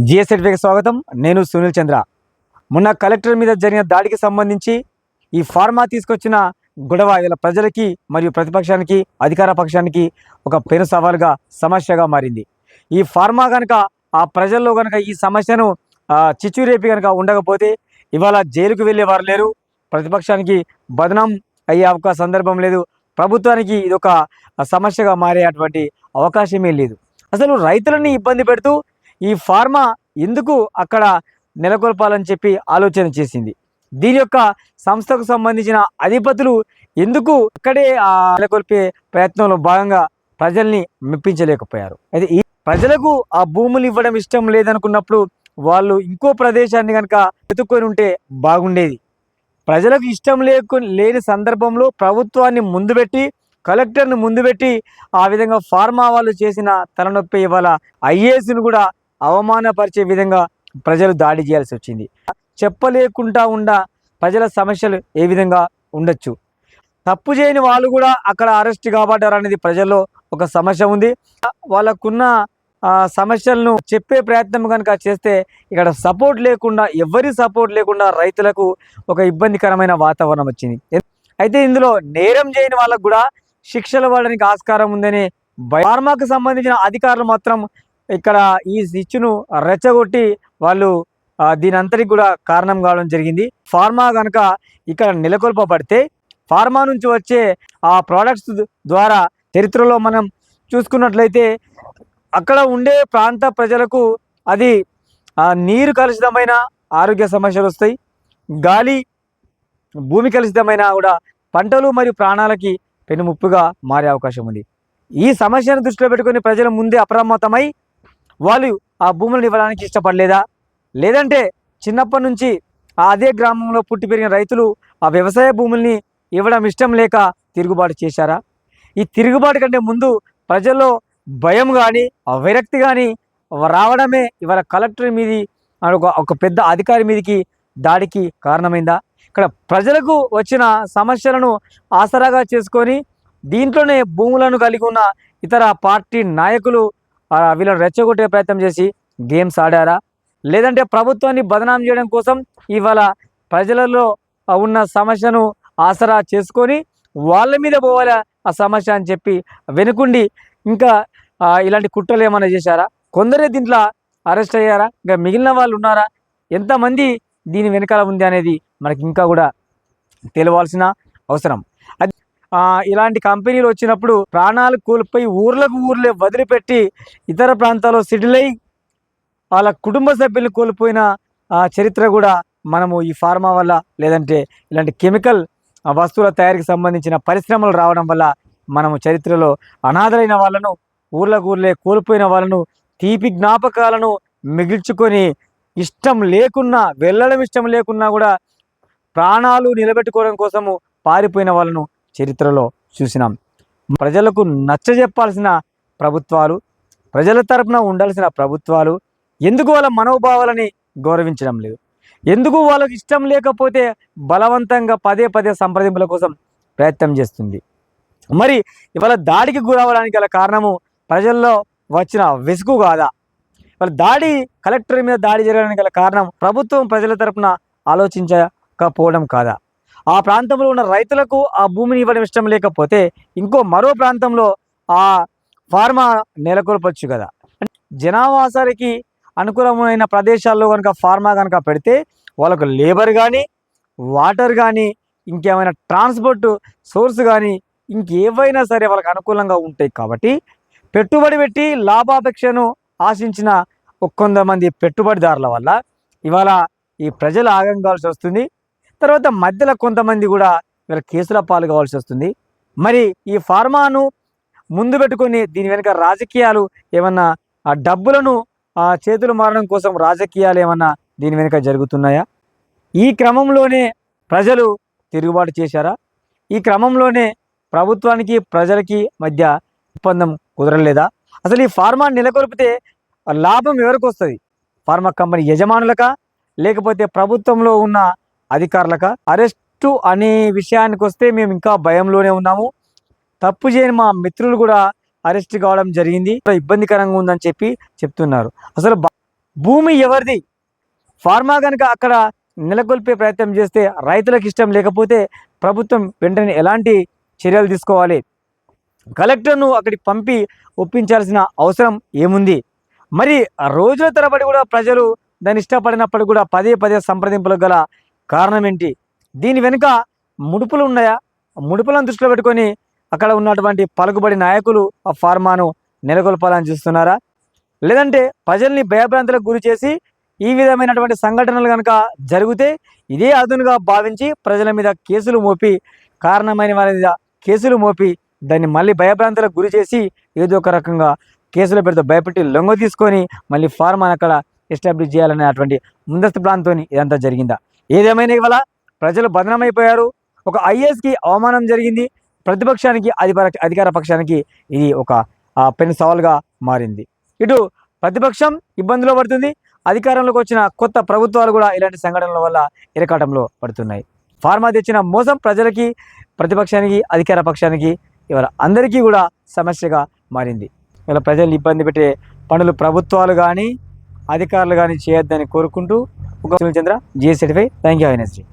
జిఎస్ఎట్వికి స్వాగతం. నేను సునీల్ చంద్ర. మొన్న కలెక్టర్ మీద జరిగిన దాడికి సంబంధించి ఈ ఫార్మా తీసుకొచ్చిన గొడవ ఇలా ప్రజలకి మరియు ప్రతిపక్షానికి అధికార పక్షానికి ఒక పెను సవాలుగా సమస్యగా మారింది. ఈ ఫార్మా కనుక ఆ ప్రజల్లో కనుక ఈ సమస్యను చిచ్చురేపి కనుక ఉండకపోతే ఇవాళ జైలుకు వెళ్ళే వారు లేరు, ప్రతిపక్షానికి బదనాం అయ్యే అవకాశ సందర్భం లేదు, ప్రభుత్వానికి ఇదొక సమస్యగా మారే అటువంటి అవకాశమే లేదు. అసలు రైతులని ఇబ్బంది పెడుతూ ఈ ఫార్మా ఎందుకు అక్కడ నెలకొల్పాలని చెప్పి ఆలోచన చేసింది. దీని యొక్క సంస్థకు సంబంధించిన అధిపతులు ఎందుకు అక్కడే నెలకొల్పే ప్రయత్నంలో భాగంగా ప్రజల్ని మెప్పించలేకపోయారు. అయితే ఈ ప్రజలకు ఆ భూములు ఇవ్వడం ఇష్టం లేదనుకున్నప్పుడు వాళ్ళు ఇంకో ప్రదేశాన్ని కనుక వెతుక్కొని ఉంటే బాగుండేది. ప్రజలకు ఇష్టం లేని సందర్భంలో ప్రభుత్వాన్ని ముందు పెట్టి, కలెక్టర్ని ముందు పెట్టి ఆ విధంగా ఫార్మా వాళ్ళు చేసిన తలనొప్పి ఇవాళ ఐఏఎస్ను కూడా అవమానపరిచే విధంగా ప్రజలు దాడి చేయాల్సి వచ్చింది. చెప్పలేకుండా ప్రజల సమస్యలు ఏ విధంగా ఉండొచ్చు. తప్పు చేయని వాళ్ళు కూడా అక్కడ అరెస్ట్ కాబడ్డారు అనేది ప్రజల్లో ఒక సమస్య ఉంది. వాళ్ళకున్న సమస్యలను చెప్పే ప్రయత్నం కనుక చేస్తే ఇక్కడ సపోర్ట్ లేకుండా, ఎవరి సపోర్ట్ లేకుండా రైతులకు ఒక ఇబ్బందికరమైన వాతావరణం వచ్చింది. అయితే ఇందులో నేరం చేయని వాళ్ళకు కూడా శిక్షలు పడడానికి ఆస్కారం ఉందని ఫార్మాకు సంబంధించిన అధికారులు మాత్రం ఇక్కడ ఈ ఇచ్చును రెచ్చగొట్టి వాళ్ళు దీని అంతటికి కూడా కారణం కావడం జరిగింది. ఫార్మా కనుక ఇక్కడ నెలకొల్పబడితే ఫార్మా నుంచి వచ్చే ఆ ప్రోడక్ట్స్ ద్వారా చరిత్రలో మనం చూసుకున్నట్లయితే అక్కడ ఉండే ప్రాంత ప్రజలకు అది నీరు కలుషితమైన ఆరోగ్య సమస్యలు వస్తాయి, గాలి భూమి కలుషితమైన కూడా పంటలు మరియు ప్రాణాలకి పెనుముప్పుగా మారే అవకాశం ఉంది. ఈ సమస్యను దృష్టిలో పెట్టుకొని ప్రజల ముందే అప్రమత్తమై వాళ్ళు ఆ భూములను ఇవ్వడానికి ఇష్టపడలేదా, లేదంటే చిన్నప్పటి నుంచి అదే గ్రామంలో పుట్టి పెరిగిన రైతులు ఆ వ్యవసాయ భూముల్ని ఇవ్వడం ఇష్టం లేక తిరుగుబాటు చేశారా? ఈ తిరుగుబాటు కంటే ముందు ప్రజల్లో భయం కానీ విరక్తి కానీ రావడమే ఇవాళ కలెక్టర్ మీది ఒక పెద్ద అధికారి మీదికి దాడికి కారణమైందా? ఇక్కడ ప్రజలకు వచ్చిన సమస్యలను ఆసరాగా చేసుకొని దీంట్లోనే భూములను కలిగి ఉన్న ఇతర పార్టీ నాయకులు వీళ్ళని రెచ్చగొట్టే ప్రయత్నం చేసి గేమ్స్ ఆడారా? లేదంటే ప్రభుత్వాన్ని బదనాం చేయడం కోసం ఇవాళ ప్రజలలో ఉన్న సమస్యను ఆసరా చేసుకొని వాళ్ళ మీద పోవాలా ఆ సమస్య అని చెప్పి వెనుకుండి ఇంకా ఇలాంటి కుట్రలు ఏమైనా చేశారా? కొందరే దీంట్లో అరెస్ట్ అయ్యారా? ఇంకా మిగిలిన వాళ్ళు ఉన్నారా? ఎంతమంది దీని వెనకాల ఉంది అనేది మనకి ఇంకా కూడా తెలియాల్సిన అవసరం. అది ఇలాంటి కంపెనీలు వచ్చినప్పుడు ప్రాణాలు కోల్పోయి ఊర్లే వదిలిపెట్టి ఇతర ప్రాంతాల్లో సెటిల్ అయ్యి వాళ్ళ కుటుంబ సభ్యులను కోల్పోయిన చరిత్ర కూడా మనము ఈ ఫార్మా వల్ల, లేదంటే ఇలాంటి కెమికల్ వస్తువుల తయారీకి సంబంధించిన పరిశ్రమలు రావడం వల్ల మనము చరిత్రలో అనాథలైన వాళ్ళను, ఊర్లే కోల్పోయిన వాళ్ళను, తీపి జ్ఞాపకాలను మిగిల్చుకొని వెళ్ళడం ఇష్టం లేకున్నా కూడా ప్రాణాలు నిలబెట్టుకోవడం కోసము పారిపోయిన వాళ్ళను చరిత్రలో చూసినాం. ప్రజలకు నచ్చజెప్పాల్సిన ప్రభుత్వాలు, ప్రజల తరపున ఉండాల్సిన ప్రభుత్వాలు ఎందుకు వాళ్ళ మనోభావాలని గౌరవించడం లేదు? ఎందుకు వాళ్ళకి ఇష్టం లేకపోతే బలవంతంగా పదే సంప్రదింపుల కోసం ప్రయత్నం చేస్తుంది? మరి ఇవాళ దాడికి గురవడానికి గల కారణము ప్రజల్లో వచ్చిన విసుగు కాదా? వాళ్ళ కలెక్టర్ మీద దాడి జరగడానికి గల కారణం ప్రభుత్వం ప్రజల తరపున ఆలోచించకపోవడం కాదా? ఆ ప్రాంతంలో ఉన్న రైతులకు ఆ భూమిని ఇవ్వడం ఇష్టం లేకపోతే మరో ప్రాంతంలో ఆ ఫార్మా నెలకొల్పొచ్చు కదా. జనావాసానికి అనుకూలమైన ప్రదేశాల్లో కనుక ఫార్మా కనుక పెడితే వాళ్ళకు లేబర్ కానీ, వాటర్ కానీ, ఇంకేమైనా ట్రాన్స్పోర్ట్ సోర్స్ కానీ ఇంకేవైనా సరే వాళ్ళకి అనుకూలంగా ఉంటాయి. కాబట్టి పెట్టుబడి పెట్టి లాభాపేక్షను ఆశించిన కొంతమంది పెట్టుబడిదారుల వల్ల ఇవాళ ఈ ప్రజలు ఆగం కావాల్సి వస్తుంది. తర్వాత మధ్యలో కొంతమంది కూడా వీళ్ళ కేసుల పాలు కావాల్సి వస్తుంది. మరి ఈ ఫార్మాను ముందు పెట్టుకొని దీని వెనుక రాజకీయాలు ఏమన్నా, ఆ డబ్బులను చేతులు మారడం కోసం రాజకీయాలు ఏమన్నా దీని వెనుక జరుగుతున్నాయా? ఈ క్రమంలోనే ప్రజలు తిరుగుబాటు చేశారా? ఈ క్రమంలోనే ప్రభుత్వానికి ప్రజలకి మధ్య ఒప్పందం కుదరలేదా? అసలు ఈ ఫార్మా నెలకొల్పితే లాభం ఎవరికి వస్తుంది? ఫార్మా కంపెనీ యజమానులకా, లేకపోతే ప్రభుత్వంలో ఉన్న అధికారులకా? అరెస్టు అనే విషయానికి వస్తే మేము ఇంకా భయంలోనే ఉన్నాము. తప్పు చేయని మా మిత్రులు కూడా అరెస్ట్ కావడం జరిగింది, ఇబ్బందికరంగా ఉందని చెప్తున్నారు. అసలు భూమి ఎవరిది? ఫార్మా కనుక అక్కడ నెలకొల్పే ప్రయత్నం చేస్తే రైతులకు ఇష్టం లేకపోతే ప్రభుత్వం వెంటనే ఎలాంటి చర్యలు తీసుకోవాలి? కలెక్టర్ను అక్కడికి పంపి ఒప్పించాల్సిన అవసరం ఏముంది? మరి రోజుల తరబడి కూడా ప్రజలు దాన్ని ఇష్టపడినప్పుడు కూడా పదే పదే సంప్రదింపులకు గల కారణం ఏంటి? దీని వెనుక ముడుపులు ఉన్నాయా? ముడుపులను దృష్టిలో పెట్టుకొని అక్కడ ఉన్నటువంటి పలుకుబడి నాయకులు ఆ ఫార్మాను నెలకొల్పాలని చూస్తున్నారా? లేదంటే ప్రజల్ని భయభ్రాంతులకు గురి చేసి ఈ విధమైనటువంటి సంఘటనలు కనుక జరిగితే ఇదే అదునుగా భావించి ప్రజల మీద కేసులు మోపి కారణమైన వారి మీద కేసులు మోపి దాన్ని మళ్ళీ భయభ్రాంతులకు గురి చేసి ఏదో ఒక రకంగా కేసుల పేరుతో భయపెట్టి లొంగ తీసుకొని మళ్ళీ ఫార్మాను అక్కడ ఎస్టాబ్లిష్ చేయాలనేటువంటి ముందస్తు ప్లాన్తో ఇదంతా జరిగిందా? ఏదేమైనా ఇవాళ ప్రజలు బదనమైపోయారు. ఒక ఐఏఎస్కి అవమానం జరిగింది. ప్రతిపక్షానికి అధికార పక్షానికి ఇది ఒక పెను సవాల్గా మారింది. ఇటు ప్రతిపక్షం ఇబ్బందిలో పడుతుంది, అధికారంలోకి వచ్చిన కొత్త ప్రభుత్వాలు కూడా ఇలాంటి సంఘటనల వల్ల ఇరకాటంలో పడుతున్నాయి. ఫార్మా తెచ్చిన మోసం ప్రజలకి, ప్రతిపక్షానికి, అధికార పక్షానికి ఇవాళ అందరికీ కూడా సమస్యగా మారింది. ఇలా ప్రజల్ని ఇబ్బంది పెట్టే పనులు ప్రభుత్వాలు కానీ అధికారులు కానీ చేయొద్దని కోరుకుంటూ సునీల్ చంద్ర, GS 35. Thank you.